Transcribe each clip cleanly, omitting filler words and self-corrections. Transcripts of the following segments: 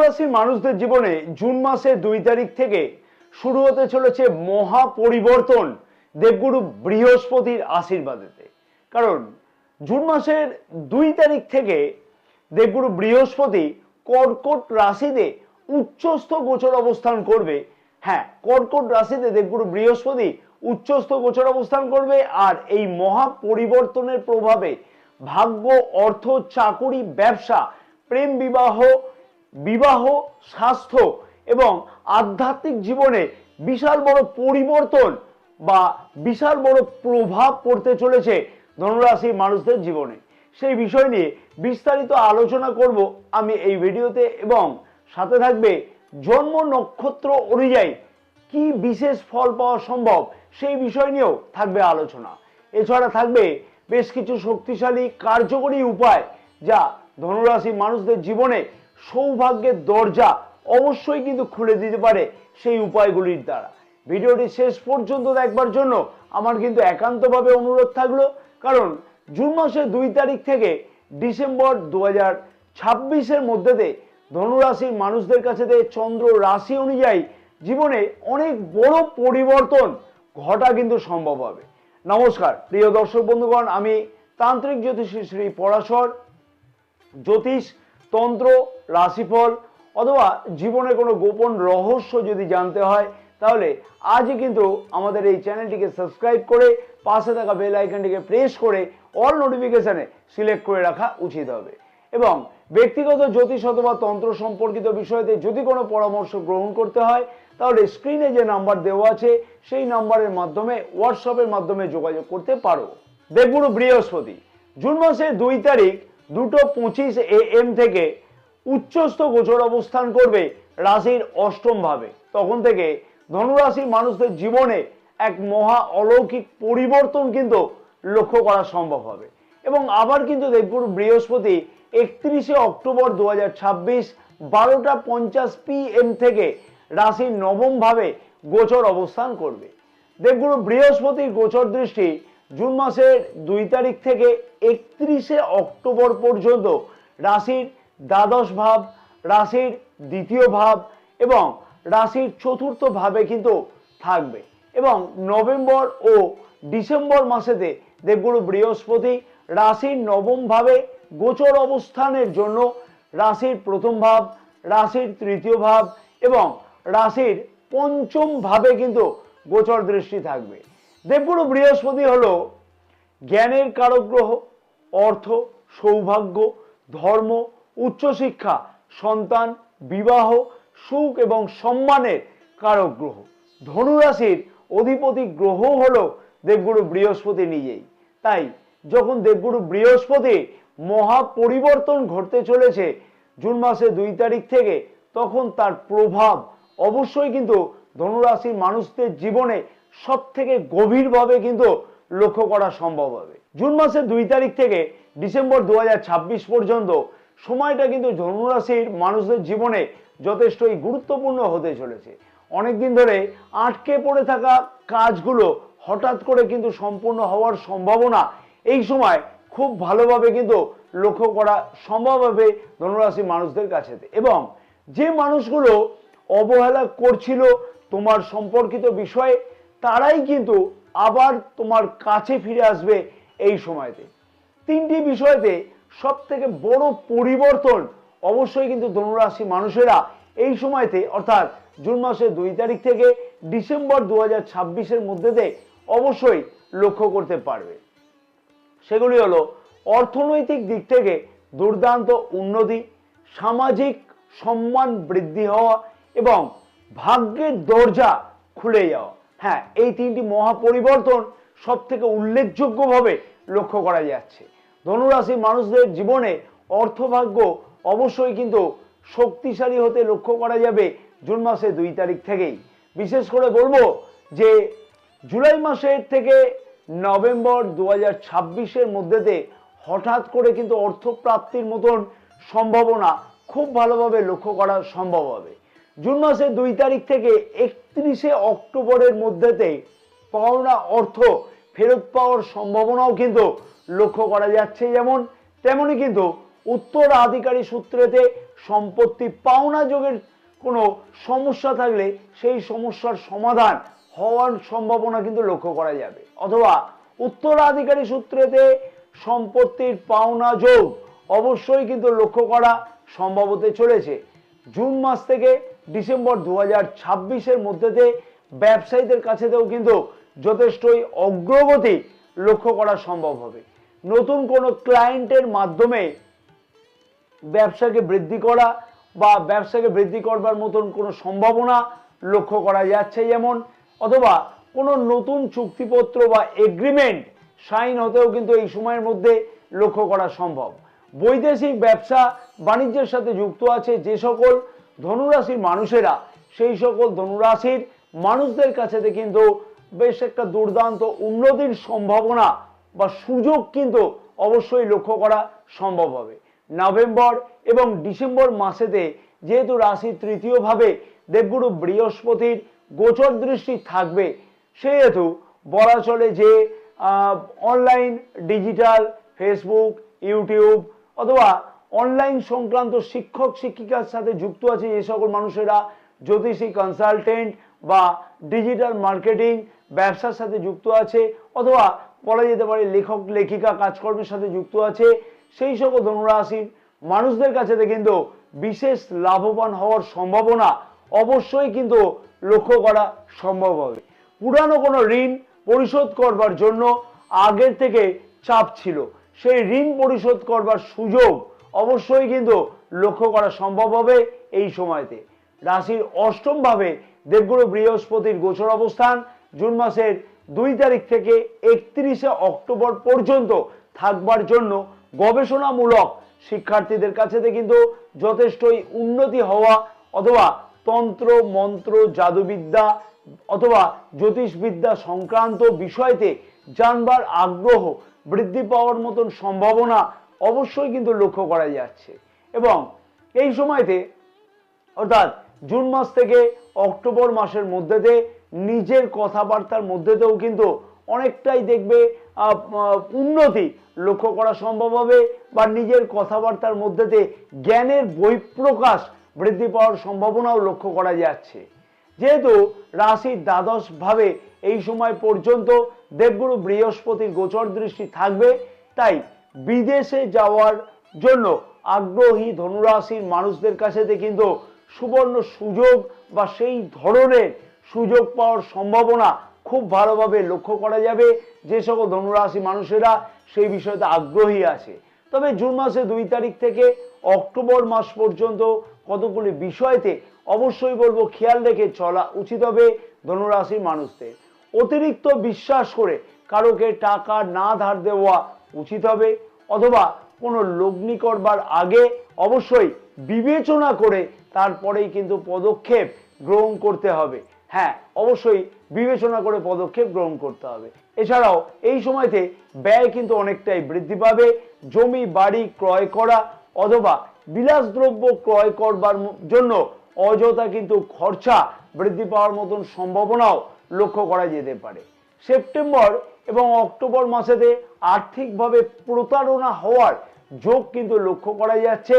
ধনুরাশির মানুষদের জীবনে জুন মাসের 2 তারিখ থেকে শুরু হতে চলেছে মহা পরিবর্তন দেবগুরু বৃহস্পতির আশীর্বাদেতে। কারণ জুন মাসের 2 তারিখ থেকে দেবগুরু বৃহস্পতি কর্কট রাশিতে উচ্চস্থ গোচর অবস্থান করবে। হ্যাঁ, কর্কট রাশিতে দেবগুরু বৃহস্পতি উচ্চস্থ গোচর অবস্থান করবে। আর এই মহা পরিবর্তনের প্রভাবে ভাগ্য, অর্থ, চাকুরি, ব্যবসা, প্রেম, বিবাহ, স্বাস্থ্য এবং আধ্যাত্মিক জীবনে বিশাল বড় পরিবর্তন বা বিশাল বড় প্রভাব পড়তে চলেছে ধনুরাশির মানুষদের জীবনে। সেই বিষয় নিয়ে বিস্তারিত আলোচনা করব আমি এই ভিডিওতে, এবং সাথে থাকবে জন্ম নক্ষত্র অনুযায়ী কি বিশেষ ফল পাওয়া সম্ভব সেই বিষয় নিয়েও থাকবে আলোচনা। এছাড়া থাকবে বেশ কিছু শক্তিশালী কার্যকরী উপায় যা ধনুরাশির মানুষদের জীবনে সৌভাগ্যের দরজা অবশ্যই কিন্তু খুলে দিতে পারে সেই উপায়গুলির দ্বারা। ভিডিওটি শেষ পর্যন্ত দেখবার জন্য আমার কিন্তু একান্তভাবে অনুরোধ থাকলো, কারণ জুন মাসের 2 তারিখ থেকে ডিসেম্বর 2026-এর মধ্যেতে ধনুরাশির মানুষদের কাছে চন্দ্র রাশি অনুযায়ী জীবনে অনেক বড় পরিবর্তন ঘটা কিন্তু সম্ভব হবে। নমস্কার প্রিয় দর্শক বন্ধুগণ, আমি তান্ত্রিক জ্যোতিষী শ্রী পরাশর। জ্যোতিষ, তন্ত্র, রাশিফল অথবা জীবনে কোনো গোপন রহস্য যদি জানতে হয় তাহলে আজই কিন্তু আমাদের এই চ্যানেলটিকে সাবস্ক্রাইব করে পাশে থাকা বেল আইকনটিকে প্রেস করে অল নোটিফিকেশনে সিলেক্ট করে রাখা উচিত হবে। এবং ব্যক্তিগত জ্যোতিষ অথবা তন্ত্র সম্পর্কিত বিষয়তে যদি কোনো পরামর্শ গ্রহণ করতে হয় তাহলে স্ক্রিনে যে নাম্বার দেওয়া আছে সেই নাম্বারের মাধ্যমে হোয়াটসঅ্যাপের মাধ্যমে যোগাযোগ করতে পারো। দেবগুরু বৃহস্পতি জুন মাসের 2 তারিখ 2:25 AM থেকে উচ্চস্থ গোচর অবস্থান করবে রাশির অষ্টম ভাবে। তখন থেকে ধনুরাশির মানুষদের জীবনে এক মহা অলৌকিক পরিবর্তন কিন্তু লক্ষ্য করা সম্ভব হবে। এবং আবার কিন্তু দেবগুরু বৃহস্পতি 31 অক্টোবর 2026 12:50 PM থেকে রাশির নবম ভাবে গোচর অবস্থান করবে। দেবগুরু বৃহস্পতির গোচর দৃষ্টি জুন মাসের 2 তারিখ থেকে 31 অক্টোবর পর্যন্ত রাশির দ্বাদশ ভাব, রাশির দ্বিতীয় ভাব এবং রাশির চতুর্থ ভাবে কিন্তু থাকবে। এবং নভেম্বর ও ডিসেম্বর মাসেতে দেবগুরু বৃহস্পতি রাশির নবম ভাবে গোচর অবস্থানের জন্য রাশির প্রথম ভাব, রাশির তৃতীয় ভাব এবং রাশির পঞ্চম ভাবে কিন্তু গোচর দৃষ্টি থাকবে। দেবগুরু বৃহস্পতি হলো জ্ঞানের কারক গ্রহ, অর্থ, সৌভাগ্য, ধর্ম, উচ্চশিক্ষা, সন্তান, বিবাহ, সুখ এবং সম্মানের কারক গ্রহ। ধনুরাশির অধিপতি গ্রহ হলো দেবগুরু বৃহস্পতি নিজেই। তাই যখন দেবগুরু বৃহস্পতি মহা পরিবর্তন ঘটতে চলেছে জুন মাসের 2 তারিখ থেকে, তখন তার প্রভাব অবশ্যই কিন্তু ধনুরাশির মানুষদের জীবনে সব থেকে গভীরভাবে কিন্তু লক্ষ্য করা সম্ভব হবে। জুন মাসের 2 তারিখ থেকে ডিসেম্বর 2026 পর্যন্ত সময়টা কিন্তু ধনুরাশির মানুষদের জীবনে যথেষ্টই গুরুত্বপূর্ণ হতে চলেছে। অনেকদিন ধরে আটকে পড়ে থাকা কাজগুলো হঠাৎ করে কিন্তু সম্পূর্ণ হওয়ার সম্ভাবনা এই সময় খুব ভালোভাবে কিন্তু লক্ষ্য করা সম্ভব হবে ধনুরাশির মানুষদের কাছে। এবং যে মানুষগুলো অবহেলা করছিল তোমার সম্পর্কিত বিষয়ে, তারাই কিন্তু আবার তোমার কাছে ফিরে আসবে এই সময়তে। 3টি বিষয়তে সব থেকে বড় পরিবর্তন অবশ্যই কিন্তু ধনুরাশি মানুষেরা এই সময়তে অর্থাৎ জুন মাসের 2 তারিখ থেকে ডিসেম্বর 2026-এর মধ্যে অবশ্যই লক্ষ্য করতে পারবে। সেগুলি হলো অর্থনৈতিক দিক থেকে দুর্দান্ত উন্নতি, সামাজিক সম্মান বৃদ্ধি হওয়া এবং ভাগ্যের দরজা খুলে যাওয়া। হ্যাঁ, এই 3টি মহা পরিবর্তন সব থেকে উল্লেখযোগ্যভাবে লক্ষ্য করা যাচ্ছে। ধনুরাশির মানুষদের জীবনে অর্থভাগ্য অবশ্যই কিন্তু শক্তিশালী হতে লক্ষ্য করা যাবে জুন মাসের 2 তারিখ থেকেই। বিশেষ করে বলবো যে জুলাই মাসের থেকে নভেম্বর 2026-এর মধ্যেতে হঠাৎ করে কিন্তু অর্থপ্রাপ্তির মতন সম্ভাবনা খুব ভালোভাবে লক্ষ্য করা সম্ভব হবে। জুন মাসের 2 তারিখ থেকে 31 অক্টোবরের মধ্যেতে পাওনা অর্থ ফেরত পাওয়ার সম্ভাবনাও কিন্তু লক্ষ্য করা যাচ্ছে। যেমন তেমনি কিন্তু উত্তরাধিকারী সূত্রেতে সম্পত্তি পাওনা যোগের কোনো সমস্যা থাকলে সেই সমস্যার সমাধান হওয়ার সম্ভাবনা কিন্তু লক্ষ্য করা যাবে, অথবা উত্তরাধিকারী সূত্রেতে সম্পত্তির পাওনা যোগ অবশ্যই কিন্তু লক্ষ্য করা সম্ভব হতে চলেছে। জুন মাস থেকে ডিসেম্বর 2026-এর মধ্যে ব্যবসায়ীদের কাছেতেও কিন্তু যথেষ্টই অগ্রগতি লক্ষ্য করা সম্ভব হবে। নতুন কোনো ক্লায়েন্টের মাধ্যমে ব্যবসাকে বৃদ্ধি করা বা ব্যবসাকে বৃদ্ধি করবার মতন কোনো সম্ভাবনা লক্ষ্য করা যাচ্ছে যেমন, অথবা কোনো নতুন চুক্তিপত্র বা এগ্রিমেন্ট সাইন হতেও কিন্তু এই সময়ের মধ্যে লক্ষ্য করা সম্ভব। বৈদেশিক ব্যবসা বাণিজ্যের সাথে যুক্ত আছে যে সকল ধনুরাশির মানুষেরা, সেই সকল ধনুরাশির মানুষদের কাছে কিন্তু বেশ একটা দুর্দান্ত উন্নতির সম্ভাবনা বা সুযোগ কিন্তু অবশ্যই লক্ষ্য করা সম্ভব হবে। নভেম্বর এবং ডিসেম্বর মাসেতে যেহেতু রাশির তৃতীয় ভাবে দেবগুরু বৃহস্পতির গোচর দৃষ্টি থাকবে, সেহেতু বলা চলে যে অনলাইন ডিজিটাল ফেসবুক, ইউটিউব অথবা অনলাইন সংক্রান্ত শিক্ষক শিক্ষিকার সাথে যুক্ত আছে যে সকল মানুষেরা, জ্যোতিষী কনসালটেন্ট বা ডিজিটাল মার্কেটিং ব্যবসার সাথে যুক্ত আছে, অথবা বলা যেতে পারে লেখক লেখিকা কাজকর্মের সাথে যুক্ত আছে, সেই সকল ধনুরাশির মানুষদের কাছে কিন্তু বিশেষ লাভবান হওয়ার সম্ভাবনা অবশ্যই কিন্তু লক্ষ্য করা সম্ভব হবে। পুরানো কোনো ঋণ পরিশোধ করবার জন্য আগের থেকে চাপ ছিল, সেই ঋণ পরিশোধ করবার সুযোগ অবশ্যই কিন্তু লক্ষ্য করা সম্ভব হবে এই সময়তে। রাশির অষ্টম ভাবে দেবগুরু বৃহস্পতির গোচর অবস্থান জুন মাসের 2 তারিখ থেকে 31শে অক্টোবর পর্যন্ত থাকবার জন্য গবেষণামূলক শিক্ষার্থীদের কাছে কিন্তু যথেষ্টই উন্নতি হওয়া, অথবা তন্ত্র মন্ত্র জাদুবিদ্যা অথবা জ্যোতিষবিদ্যা সংক্রান্ত বিষয়তে জানবার আগ্রহ বৃদ্ধি পাওয়ার মতন সম্ভাবনা অবশ্যই কিন্তু লক্ষ্য করা যাচ্ছে। এবং এই সময়তে অর্থাৎ জুন মাস থেকে অক্টোবর মাসের মধ্যেতে নিজের কথাবার্তার মধ্যেতেও কিন্তু অনেকটাই দেখবে উন্নতি লক্ষ্য করা সম্ভব হবে, বা নিজের কথাবার্তার মধ্যেতে জ্ঞানের বহিঃপ্রকাশ বৃদ্ধি পাওয়ার সম্ভাবনাও লক্ষ্য করা যাচ্ছে। যেহেতু রাশির দ্বাদশ ভাবে এই সময় পর্যন্ত দেবগুরু বৃহস্পতির গোচর দৃষ্টি থাকবে, তাই বিদেশে যাওয়ার জন্য আগ্রহী ধনুরাশির মানুষদের কাছে কিন্তু সুবর্ণ সুযোগ বা সেই ধরনের সুযোগ পাওয়ার সম্ভাবনা খুব ভালোভাবে লক্ষ্য করা যাবে যে সকল ধনুরাশি মানুষেরা সেই বিষয়তে আগ্রহী আছে। তবে জুন মাসে 2 তারিখ থেকে অক্টোবর মাস পর্যন্ত কতগুলি বিষয়তে অবশ্যই বলবো খেয়াল রেখে চলা উচিত হবে ধনুরাশির মানুষদের। অতিরিক্ত বিশ্বাস করে কারোকে টাকা না ধার দেওয়া উচিত হবে, অথবা কোনো লগ্নি করবার আগে অবশ্যই বিবেচনা করে তারপরেই কিন্তু পদক্ষেপ গ্রহণ করতে হবে। হ্যাঁ, অবশ্যই বিবেচনা করে পদক্ষেপ গ্রহণ করতে হবে। এছাড়াও এই সময়তে ব্যয় কিন্তু অনেকটাই বৃদ্ধি পাবে। জমি বাড়ি ক্রয় করা অথবা বিলাসদ্রব্য ক্রয় করবার জন্য অযথা কিন্তু খরচা বৃদ্ধি পাওয়ার মতন সম্ভাবনাও লক্ষ্য করা যেতে পারে। সেপ্টেম্বর এবং অক্টোবর মাসেতে আর্থিকভাবে প্রতারণা হওয়ার যোগ কিন্তু লক্ষ্য করা যাচ্ছে।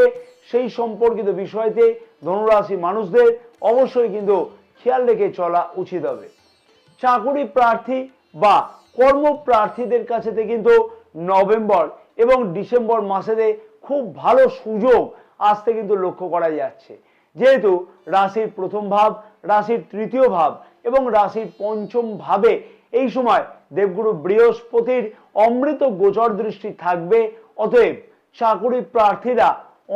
সেই সম্পর্কিত বিষয়তে ধনুরাশি মানুষদের অবশ্যই কিন্তু খেয়াল রেখে চলা উচিত হবে। চাকরি প্রার্থী বা কর্মপ্রার্থীদের কাছে কিন্তু নভেম্বর এবং ডিসেম্বর মাসেতে খুব ভালো সুযোগ আসতে কিন্তু লক্ষ্য করা যাচ্ছে। যেহেতু রাশির প্রথম ভাব, রাশির তৃতীয় ভাব এবং রাশির পঞ্চম ভাবে এই সময় দেবগুরু বৃহস্পতির অমৃত গোচর দৃষ্টি থাকবে, অতএব চাকরি প্রার্থীরা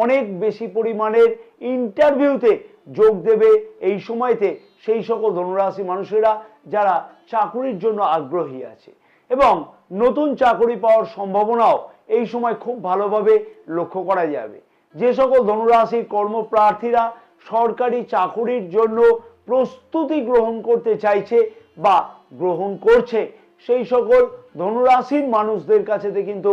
অনেক বেশি পরিমাণের ইন্টারভিউতে যোগ দেবে এই সময়তে সেই সকল ধনুরাশি মানুষেরা যারা চাকরির জন্য আগ্রহী আছে, এবং নতুন চাকরি পাওয়ার সম্ভাবনাও এই সময় খুব ভালোভাবে লক্ষ্য করা যাবে। যে সকল ধনুরাশির কর্মপ্রার্থীরা সরকারি চাকরির জন্য প্রস্তুতি গ্রহণ করতে চাইছে বা গ্রহণ করছে, সেই সকল ধনুরাশির মানুষদের কাছে কিন্তু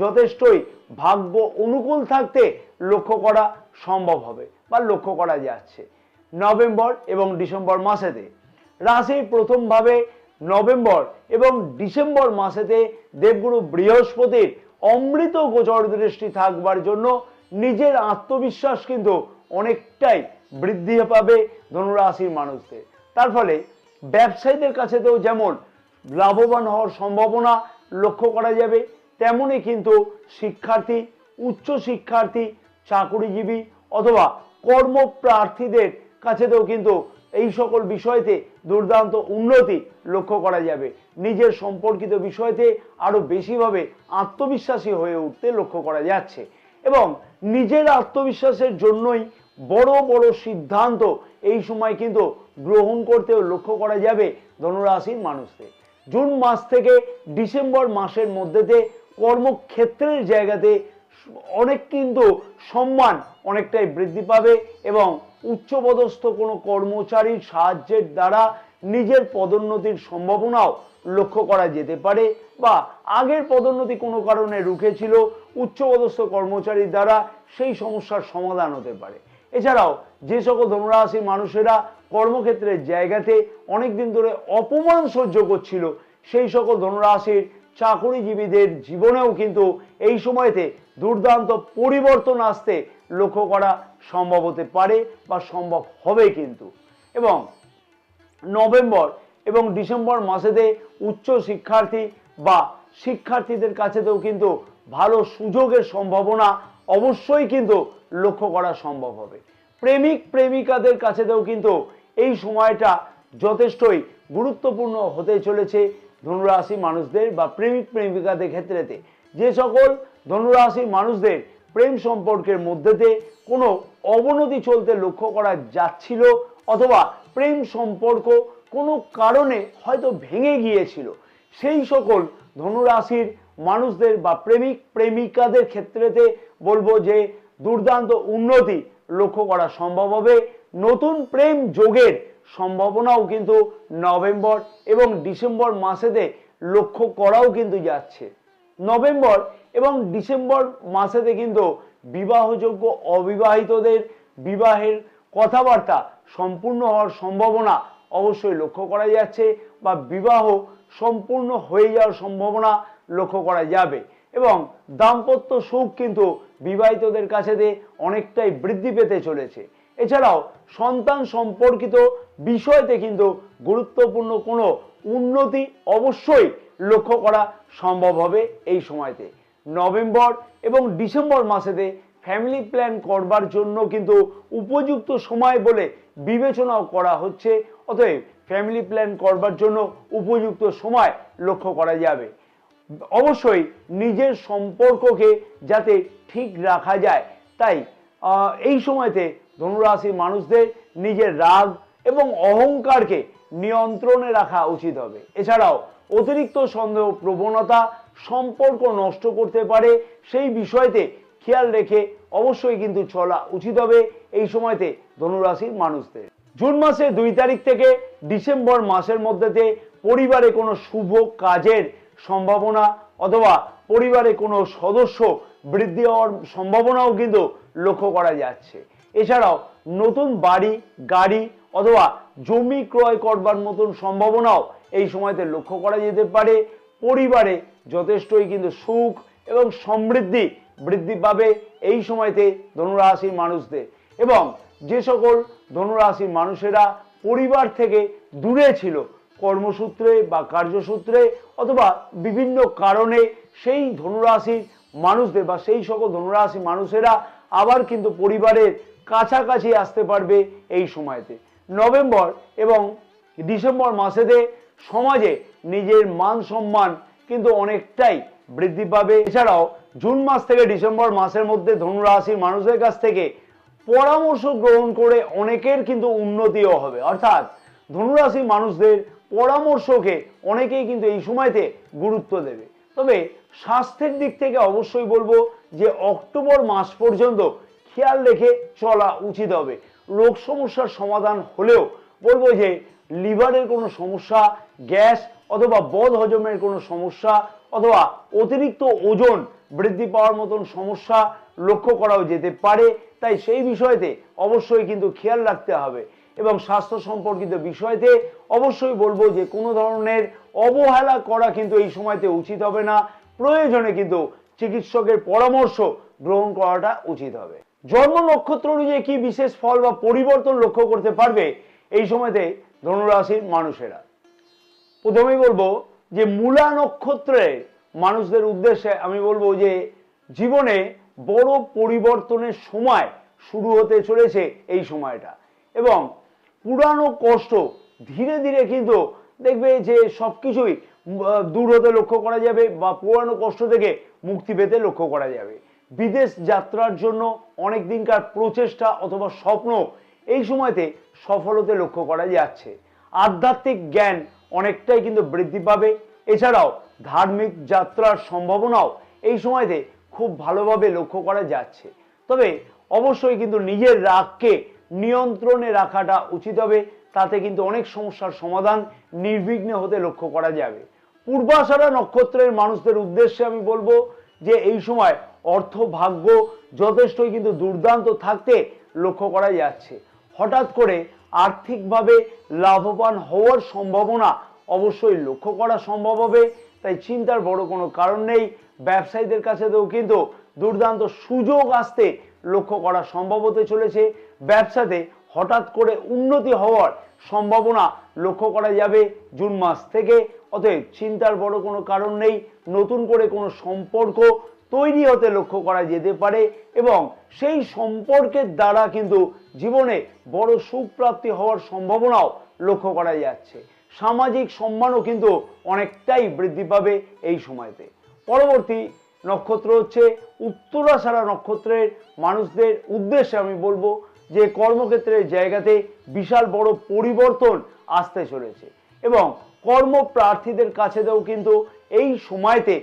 যথেষ্টই ভাগ্য অনুকূল থাকতে লক্ষ্য করা সম্ভব হবে বা লক্ষ্য করা যাচ্ছে। নভেম্বর এবং ডিসেম্বর মাসেতে রাশির প্রথম ভাবে নভেম্বর এবং ডিসেম্বর মাসেতে দেবগুরু বৃহস্পতির অমৃত গোচর দৃষ্টি থাকবার জন্য নিজের আত্মবিশ্বাস কিন্তু অনেকটাই বৃদ্ধি পাবে ধনুরাশির মানুষদের। তার ফলে ব্যবসায়ীদের কাছেতেও যেমন লাভবান হওয়ার সম্ভাবনা লক্ষ্য করা যাবে, তেমনই কিন্তু শিক্ষার্থী, উচ্চ শিক্ষার্থী, চাকুরিজীবী অথবা কর্মপ্রার্থীদের কাছেতেও কিন্তু এই সকল বিষয়তে দুর্দান্ত উন্নতি লক্ষ্য করা যাবে। নিজের সম্পর্কিত বিষয়তে আরো বেশিভাবে আত্মবিশ্বাসী হয়ে উঠতে লক্ষ্য করা যাচ্ছে এবং নিজের আত্মবিশ্বাসের জন্যই বড় বড় সিদ্ধান্ত এই সময় কিন্তু গ্রহণ করতেও লক্ষ্য করা যাবে ধনুরাশির মানুষদের। জুন মাস থেকে ডিসেম্বর মাসের মধ্যেতে কর্মক্ষেত্রের জায়গাতে অনেক কিন্তু সম্মান অনেকটাই বৃদ্ধি পাবে এবং উচ্চপদস্থ কোনো কর্মচারীর সাহায্যের দ্বারা নিজের পদোন্নতির সম্ভাবনাও লক্ষ্য করা যেতে পারে, বা আগের পদোন্নতি কোনো কারণে রুখেছিল, উচ্চপদস্থ কর্মচারীর দ্বারা সেই সমস্যার সমাধান হতে পারে। এছাড়াও যে সকল ধনুরাশির মানুষেরা কর্মক্ষেত্রের জায়গাতে অনেকদিন ধরে অপমান সহ্য করছিল, সেই সকল ধনুরাশির চাকুরিজীবীদের জীবনেও কিন্তু এই সময়তে দুর্দান্ত পরিবর্তন আসতে লক্ষ্য করা সম্ভব হতে পারে বা সম্ভব হবে কিন্তু। এবং নভেম্বর এবং ডিসেম্বর মাসেতে উচ্চ শিক্ষার্থী বা শিক্ষার্থীদের কাছেতেও কিন্তু ভালো সুযোগের সম্ভাবনা অবশ্যই কিন্তু লক্ষ্য করা সম্ভব হবে। প্রেমিক প্রেমিকাদের কাছেতেও কিন্তু এই সময়টা যথেষ্টই গুরুত্বপূর্ণ হতে চলেছে ধনুরাশি মানুষদের বা প্রেমিক প্রেমিকাদের ক্ষেত্রেতে। যে সকল ধনুরাশি মানুষদের প্রেম সম্পর্কের মধ্যেতে কোনো অবনতি চলতে লক্ষ্য করা যাচ্ছিল অথবা প্রেম সম্পর্ক কোনো কারণে হয়তো ভেঙে গিয়েছিল, সেই সকল ধনুরাশির মানুষদের বা প্রেমিক প্রেমিকাদের ক্ষেত্রেতে বলবো যে দুর্দান্ত উন্নতি লক্ষ্য করা সম্ভব হবে। নতুন প্রেম যোগের সম্ভাবনাও কিন্তু নভেম্বর এবং ডিসেম্বর মাসেতে লক্ষ্য করাও কিন্তু যাচ্ছে। নভেম্বর এবং ডিসেম্বর মাসেতে কিন্তু বিবাহযোগ্য অবিবাহিতদের বিবাহের কথাবার্তা সম্পূর্ণ হওয়ার সম্ভাবনা অবশ্যই লক্ষ্য করা যাচ্ছে, বা বিবাহ সম্পূর্ণ হয়ে যাওয়ার সম্ভাবনা লক্ষ্য করা যাবে এবং দাম্পত্য সুখ কিন্তু বিবাহিতদের কাছেতে অনেকটাই বৃদ্ধি পেতে চলেছে। এছাড়াও সন্তান সম্পর্কিত বিষয়তে কিন্তু গুরুত্বপূর্ণ কোনো উন্নতি অবশ্যই লক্ষ্য করা সম্ভব হবে এই সময়তে। নভেম্বর এবং ডিসেম্বর মাসেতে ফ্যামিলি প্ল্যান করবার জন্য কিন্তু উপযুক্ত সময় বলে বিবেচনাও করা হচ্ছে, অতএব ফ্যামিলি প্ল্যান করবার জন্য উপযুক্ত সময় লক্ষ্য করা যাবে। অবশ্যই নিজের সম্পর্ককে যাতে ঠিক রাখা যায়, তাই এই সময়তে ধনুরাশির মানুষদের নিজের রাগ এবং অহংকারকে নিয়ন্ত্রণে রাখা উচিত হবে। এছাড়াও অতিরিক্ত সন্দেহ প্রবণতা সম্পর্ক নষ্ট করতে পারে, সেই বিষয়তে খেয়াল রেখে অবশ্যই কিন্তু চলা উচিত হবে এই সময়তে ধনুরাশির মানুষদের। জুন মাসের 2 তারিখ থেকে ডিসেম্বর মাসের মধ্যেতে পরিবারে কোনো শুভ কাজের সম্ভাবনা অথবা পরিবারে কোনো সদস্য বৃদ্ধি হওয়ার সম্ভাবনাও কিন্তু লক্ষ্য করা যাচ্ছে। এছাড়াও নতুন বাড়ি, গাড়ি অথবা জমি ক্রয় করবার মতন সম্ভাবনাও এই সময়তে লক্ষ্য করা যেতে পারে। পরিবারে যথেষ্টই কিন্তু সুখ এবং সমৃদ্ধি বৃদ্ধি পাবে এই সময়তে ধনুরাশির মানুষদের। এবং যে সকল ধনুরাশির মানুষেরা পরিবার থেকে দূরে ছিল কর্মসূত্রে বা কার্যসূত্রে অথবা বিভিন্ন কারণে, সেই ধনুরাশির মানুষদের বা সেই সকল ধনুরাশি মানুষেরা আবার কিন্তু পরিবারের কাছাকাছি আসতে পারবে এই সময়তে। নভেম্বর এবং ডিসেম্বর মাসেতে সমাজে নিজের মান সম্মান কিন্তু অনেকটাই বৃদ্ধি পাবে। এছাড়াও জুন মাস থেকে ডিসেম্বর মাসের মধ্যে ধনুরাশির মানুষদের কাছ থেকে পরামর্শ গ্রহণ করে অনেকের কিন্তু উন্নতিও হবে, অর্থাৎ ধনুরাশির মানুষদের পরামর্শকে অনেকেই কিন্তু এই সময়তে গুরুত্ব দেবে। তবে স্বাস্থ্যের দিক থেকে অবশ্যই বলবো যে অক্টোবর মাস পর্যন্ত খেয়াল রেখে চলা উচিত হবে। রোগ সমস্যার সমাধান হলেও বলবো যে লিভারের কোনো সমস্যা, গ্যাস অথবা বদ হজমের কোনো সমস্যা অথবা অতিরিক্ত ওজন বৃদ্ধি পাওয়ার মতন সমস্যা লক্ষ্য করাও যেতে পারে, তাই সেই বিষয়তে অবশ্যই কিন্তু খেয়াল রাখতে হবে। এবং স্বাস্থ্য সম্পর্কিত বিষয়তে অবশ্যই বলবো যে কোনো ধরনের অবহেলা করা কিন্তু এই সময়তে উচিত হবে না, প্রয়োজনে কিন্তু চিকিৎসকের পরামর্শ গ্রহণ করাটা উচিত হবে। জন্ম নক্ষত্র অনুযায়ী কি বিশেষ ফল বা পরিবর্তন লক্ষ্য করতে পারবে এই সময়তে ধনুরাশির মানুষেরা? প্রথমেই বলবো যে মূলা নক্ষত্রের মানুষদের উদ্দেশ্যে আমি বলবো যে জীবনে বড় পরিবর্তনের সময় শুরু হতে চলেছে এই সময়টা, এবং পুরানো কষ্ট ধীরে ধীরে কিন্তু দেখবে যে সবকিছুই দূর হতে লক্ষ্য করা যাবে, বা পুরানো কষ্ট থেকে মুক্তি পেতে লক্ষ্য করা যাবে। বিদেশ যাত্রার জন্য অনেক দিনকার প্রচেষ্টা অথবা স্বপ্ন এই সময়তে সফল হতে লক্ষ্য করা যাচ্ছে। আধ্যাত্মিক জ্ঞান অনেকটাই কিন্তু বৃদ্ধি পাবে। এছাড়াও ধার্মিক যাত্রার সম্ভাবনাও এই সময়তে খুব ভালোভাবে লক্ষ্য করা যাচ্ছে। তবে অবশ্যই কিন্তু নিজের রাগকে নিয়ন্ত্রণে রাখাটা উচিত হবে, তাতে কিন্তু অনেক সমস্যার সমাধান নির্বিঘ্নে হতে লক্ষ্য করা যাবে। পূর্বাষাঢ়া নক্ষত্রের মানুষদের উদ্দেশ্যে আমি বলবো যে এই সময় অর্থ ভাগ্য যথেষ্টই কিন্তু দুর্দান্ত থাকতে লক্ষ্য করা যাচ্ছে। হঠাৎ করে আর্থিকভাবে লাভবান হওয়ার সম্ভাবনা অবশ্যই লক্ষ্য করা সম্ভব হবে, তাই চিন্তার বড় কোনো কারণ নেই। ব্যবসায়ীদের কাছেও কিন্তু দুর্দান্ত সুযোগ আসতে লক্ষ্য করা সম্ভব হতে চলেছে। ব্যবসাতে হঠাৎ করে উন্নতি হওয়ার সম্ভাবনা লক্ষ্য করা যাবে জুন মাস থেকে। অতএব চিন্তার বড় কোনো কারণ নেই। নতুন করে কোনো সম্পর্ক তৈরি হতে লক্ষ্য করা যেতে পারে, এবং সেই সম্পর্কের দ্বারা কিন্তু জীবনে বড় সুখ প্রাপ্তি হওয়ার সম্ভাবনাও লক্ষ্য করা যাচ্ছে। সামাজিক সম্মানও কিন্তু অনেকটাই বৃদ্ধি পাবে এই সময়তে। পরবর্তী নক্ষত্র হচ্ছে উত্তরাষাঢ়া নক্ষত্রের মানুষদের উদ্দেশ্যে আমি বলবো যে কর্মক্ষেত্রের জায়গাতে বিশাল বড় পরিবর্তন আসতে চলেছে, এবং কর্মপ্রার্থীদের কাছেও কিন্তু এই সময়তে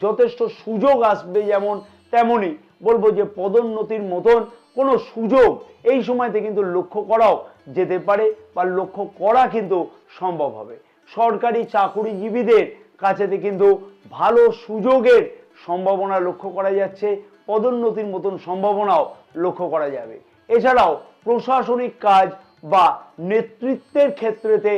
যথেষ্ট সুযোগ আসবে। যেমন তেমনি বলবো যে পদোন্নতির মতন কোনো সুযোগ এই সময়তে কিন্তু লক্ষ্য করাও যেতে পারে, বা লক্ষ্য করা কিন্তু সম্ভব হবে। সরকারি চাকুরিজীবীদের কাছেতে কিন্তু ভালো সুযোগের সম্ভাবনা লক্ষ্য করা যাচ্ছে, পদোন্নতির মতন সম্ভাবনাও লক্ষ্য করা যাবে। এছাড়াও প্রশাসনিক কাজ বা নেতৃত্বের ক্ষেত্রেতে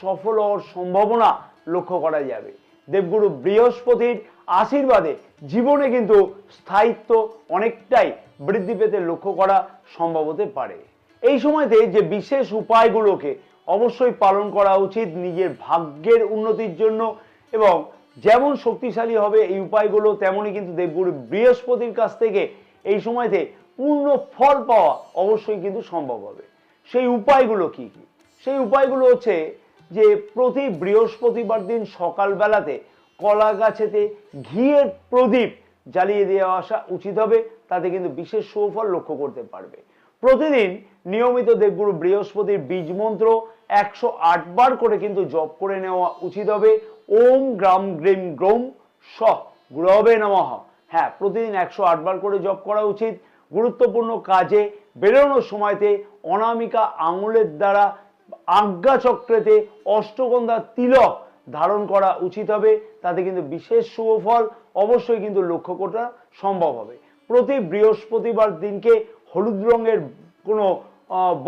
সফল হওয়ার সম্ভাবনা লক্ষ্য করা যাবে। দেবগুরু বৃহস্পতির আশীর্বাদে জীবনে কিন্তু স্থায়িত্ব অনেকটাই বৃদ্ধি পেতে লক্ষ্য করা সম্ভব হতে পারে। এই সময়তে যে বিশেষ উপায়গুলোকে অবশ্যই পালন করা উচিত নিজের ভাগ্যের উন্নতির জন্য, এবং যেমন শক্তিশালী হবে এই উপায়গুলো তেমনই কিন্তু দেবগুরু বৃহস্পতির কাছ থেকে এই সময়তে পূর্ণ ফল পাওয়া অবশ্যই কিন্তু সম্ভব হবে। সেই উপায়গুলো কি কি? সেই উপায়গুলো হচ্ছে যে প্রতি বৃহস্পতিবার দিন সকালবেলাতে কলা গাছেতে ঘিয়ের প্রদীপ জ্বালিয়ে দেওয়া আসা উচিত হবে, তাতে কিন্তু বিশেষ সুফল লক্ষ্য করতে পারবে। প্রতিদিন নিয়মিত দেবগুরু বৃহস্পতির বীজ মন্ত্র 108 বার করে কিন্তু জপ করে নেওয়া উচিত হবে। ওম গ্রাম গ্রিম গ্রৌম স গুরবে নমঃ। হ্যাঁ, প্রতিদিন 108 বার করে জপ করা উচিত। গুরুত্বপূর্ণ কাজে বেরোনোর সময়তে অনামিকা আঙুলের দ্বারা আজ্ঞা চক্রেতে অষ্টগন্ধা তিলক ধারণ করা উচিত হবে, তাতে কিন্তু বিশেষ শুভ ফল অবশ্যই কিন্তু লক্ষ্য করা সম্ভব হবে। প্রতি বৃহস্পতিবার দিনকে হলুদ রঙের কোনো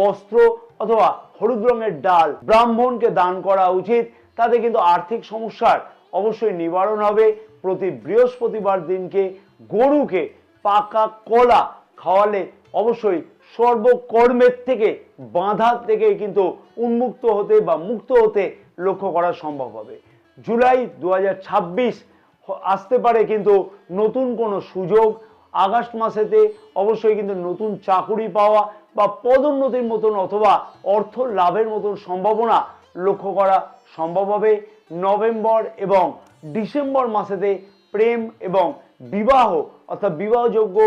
বস্ত্র অথবা হলুদ রঙের ডাল ব্রাহ্মণকে দান করা উচিত, তাতে কিন্তু আর্থিক সমস্যার অবশ্যই নিবারণ হবে। প্রতি বৃহস্পতিবার দিনকে গরুকে পাকা কলা খাওয়ালে অবশ্যই সর্বকর্মের থেকে বাধা থেকে কিন্তু উন্মুক্ত হতে বা মুক্ত হতে লক্ষ্য করা সম্ভব হবে। জুলাই 2026 আসতে পারে কিন্তু নতুন কোনো সুযোগ। আগস্ট মাসেতে অবশ্যই কিন্তু নতুন চাকুরি পাওয়া বা পদোন্নতির মতন অথবা অর্থ লাভের মতন সম্ভাবনা লক্ষ্য করা সম্ভব হবে। নভেম্বর এবং ডিসেম্বর মাসেতে প্রেম এবং বিবাহ অর্থাৎ বিবাহযোগ্য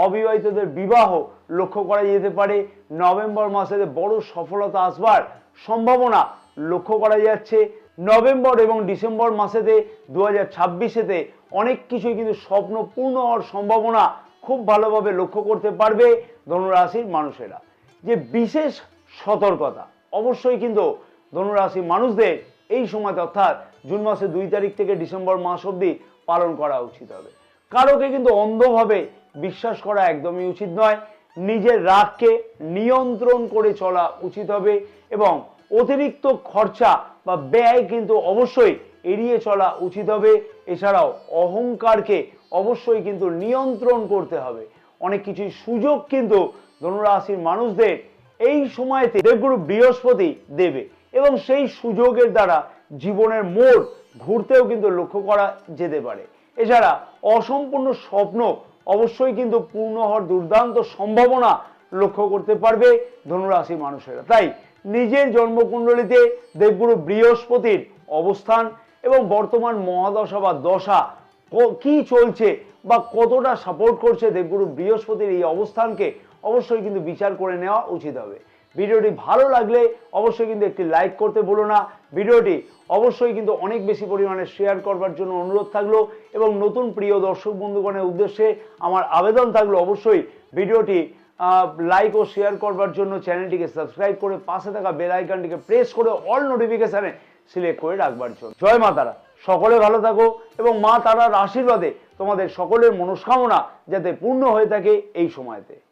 অবিবাহিতদের বিবাহ লক্ষ্য করা যেতে পারে। নভেম্বর মাসে বড় সফলতা আসবার সম্ভাবনা লক্ষ্য করা যাচ্ছে। নভেম্বর এবং ডিসেম্বর মাসেতে 2026-এতে অনেক কিছুই কিন্তু স্বপ্ন পূর্ণ হওয়ার সম্ভাবনা খুব ভালোভাবে লক্ষ্য করতে পারবে ধনুরাশির মানুষেরা। যে বিশেষ সতর্কতা অবশ্যই কিন্তু ধনুরাশির মানুষদের এই সময়তে অর্থাৎ জুন মাসের 2 তারিখ থেকে ডিসেম্বর মাস অবধি পালন করা উচিত হবে। কারোকে কিন্তু অন্ধভাবে বিশ্বাস করা একদমই উচিত নয়। নিজের রাগকে নিয়ন্ত্রণ করে চলা উচিত হবে, এবং অতিরিক্ত খরচা বা ব্যয় কিন্তু অবশ্যই এড়িয়ে চলা উচিত হবে। এছাড়াও অহংকারকে অবশ্যই কিন্তু নিয়ন্ত্রণ করতে হবে। অনেক কিছুই সুযোগ কিন্তু ধনুরাশির মানুষদের এই সময়তে দেবগুরু বৃহস্পতি দেবে এবং সেই সুযোগের দ্বারা জীবনের মোড় ঘুরতেও কিন্তু লক্ষ্য করা যেতে পারে। এছাড়া অসম্পূর্ণ স্বপ্ন অবশ্যই কিন্তু পূর্ণ হওয়ার দুর্দান্ত সম্ভাবনা লক্ষ্য করতে পারবে ধনুরাশির মানুষেরা। তাই নিজের জন্মকুণ্ডলিতে দেবগুরু বৃহস্পতির অবস্থান এবং বর্তমান মহাদশা বা দশা কি চলছে বা কতটা সাপোর্ট করছে দেবগুরু বৃহস্পতির এই অবস্থানকে অবশ্যই কিন্তু বিচার করে নেওয়া উচিত হবে। ভিডিওটি ভালো লাগলে অবশ্যই কিন্তু একটি লাইক করতে ভুলো না। ভিডিওটি অবশ্যই কিন্তু অনেক বেশি পরিমাণে শেয়ার করবার জন্য অনুরোধ থাকলো এবং নতুন প্রিয় দর্শক বন্ধুগণের উদ্দেশ্যে আমার আবেদন থাকলো অবশ্যই ভিডিওটি লাইক ও শেয়ার করবার জন্য চ্যানেলটিকে সাবস্ক্রাইব করে পাশে থাকা বেল আইকনটিকে প্রেস করে অল নোটিফিকেশনে সিলেক্ট করে রাখবার জন্য। জয় মা তারা, সকলে ভালো থাকো এবং মা তারার আশীর্বাদে তোমাদের সকলের মনস্কামনা যাতে পূর্ণ হয়ে থাকে এই সময়তে।